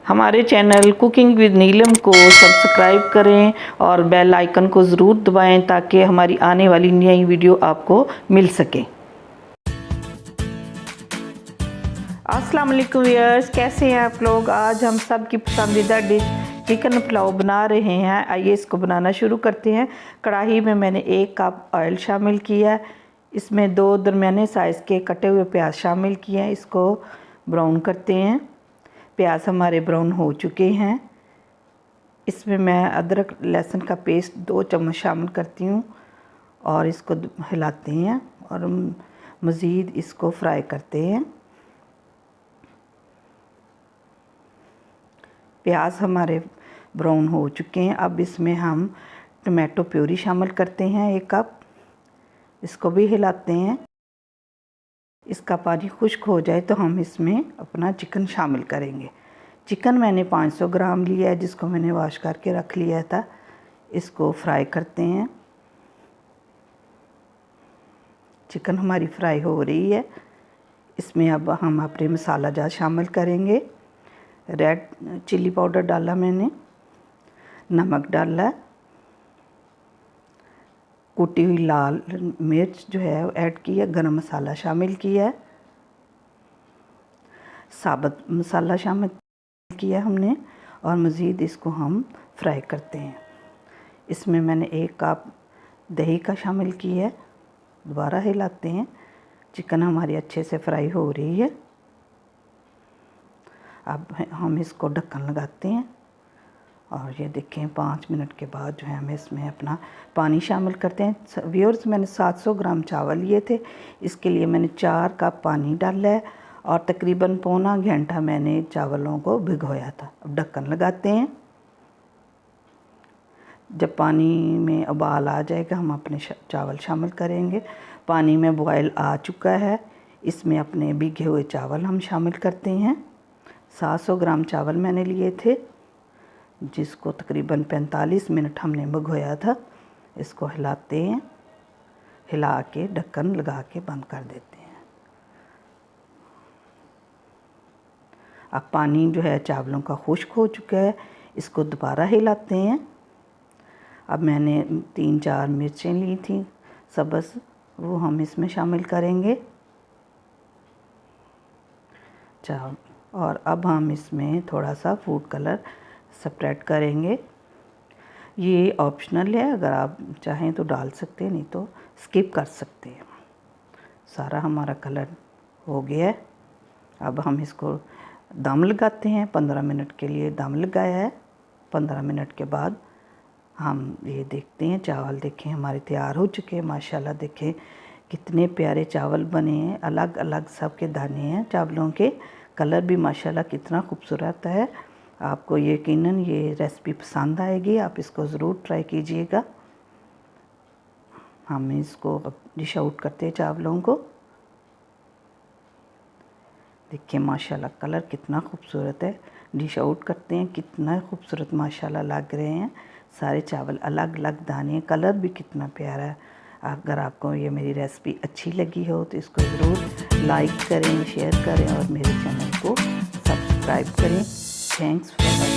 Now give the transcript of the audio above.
हमारे channel cooking with नीलम को subscribe करें और बेल आइकन को ज़रूर दबाएं ताकि हमारी आने वाली नई वीडियो आपको मिल सके। अस्सलाम वालेकुम व्यूअर्स, कैसे हैं आप लोग। आज हम सब की पसंदीदा डिश चिकन पुलाव बना रहे हैं। आइए इसको बनाना शुरू करते हैं। कढ़ाई में मैंने 1 कप ऑयल शामिल किया है। इसमें 2 दरमियाने साइज़ के कटे हुए प्याज शामिल किए हैं। इसको ब्राउन करते हैं। प्याज हमारे ब्राउन हो चुके हैं। इसमें मैं अदरक लहसुन का पेस्ट 2 चम्मच शामिल करती हूँ और इसको हिलाते हैं और मज़ीद इसको फ्राई करते हैं। प्याज हमारे ब्राउन हो चुके हैं। अब इसमें हम टमाटो प्यूरी शामिल करते हैं 1 कप। इसको भी हिलाते हैं। इसका पानी खुश्क हो जाए तो हम इसमें अपना चिकन शामिल करेंगे। चिकन मैंने 500 ग्राम लिया है, जिसको मैंने वॉश करके रख लिया था। इसको फ्राई करते हैं। चिकन हमारी फ्राई हो रही है। इसमें अब हम अपने मसाला जात शामिल करेंगे। रेड चिली पाउडर डाला मैंने, नमक डाला, कुटी हुई लाल मिर्च जो है वो ऐड की है, गरम मसाला शामिल किया है, साबुत मसाला शामिल किया हमने और मज़ीद इसको हम फ्राई करते हैं। इसमें मैंने 1 कप दही का शामिल किया है। दोबारा हिलाते हैं। चिकन हमारी अच्छे से फ्राई हो रही है। अब हम इसको ढक्कन लगाते हैं और ये देखें 5 मिनट के बाद जो है हम इसमें अपना पानी शामिल करते हैं। व्यूअर्स, मैंने 700 ग्राम चावल लिए थे। इसके लिए मैंने 4 कप पानी डाला है और तकरीबन पौना घंटा मैंने चावलों को भिगोया था। अब ढक्कन लगाते हैं। जब पानी में उबाल आ जाएगा हम अपने चावल शामिल करेंगे। पानी में बॉयल आ चुका है। इसमें अपने भीगे हुए चावल हम शामिल करते हैं। 700 ग्राम चावल मैंने लिए थे, जिसको तकरीबन 45 मिनट हमने भिगोया था। इसको हिलाते हैं। हिला के ढक्कन लगा के बंद कर देते हैं। अब पानी जो है चावलों का खुश्क हो चुका है। इसको दोबारा हिलाते हैं। अब मैंने 3-4 मिर्चें ली थी सब्ज़, वो हम इसमें शामिल करेंगे। और अब हम इसमें थोड़ा सा फूड कलर स्प्रेड करेंगे। ये ऑप्शनल है, अगर आप चाहें तो डाल सकते हैं, नहीं तो स्किप कर सकते हैं। सारा हमारा कलर हो गया है। अब हम इसको दम लगाते हैं। 15 मिनट के लिए दम लगाया है। 15 मिनट के बाद हम ये देखते हैं। चावल देखें हमारे तैयार हो चुके हैं। माशाल्लाह देखें कितने प्यारे चावल बने हैं। अलग अलग सब के दाने हैं चावलों के। कलर भी माशाल्लाह कितना खूबसूरत है। आपको यकीनन ये रेसिपी पसंद आएगी। आप इसको ज़रूर ट्राई कीजिएगा। हम इसको डिश आउट करते हैं चावलों को। देखिए माशाल्लाह कलर कितना खूबसूरत है। डिश आउट करते हैं। कितना खूबसूरत माशाल्लाह लग रहे हैं सारे चावल। अलग अलग दाने, कलर भी कितना प्यारा है। अगर आपको ये मेरी रेसिपी अच्छी लगी हो तो इसको ज़रूर लाइक करें, शेयर करें और मेरे चैनल को सब्सक्राइब करें। Thanks for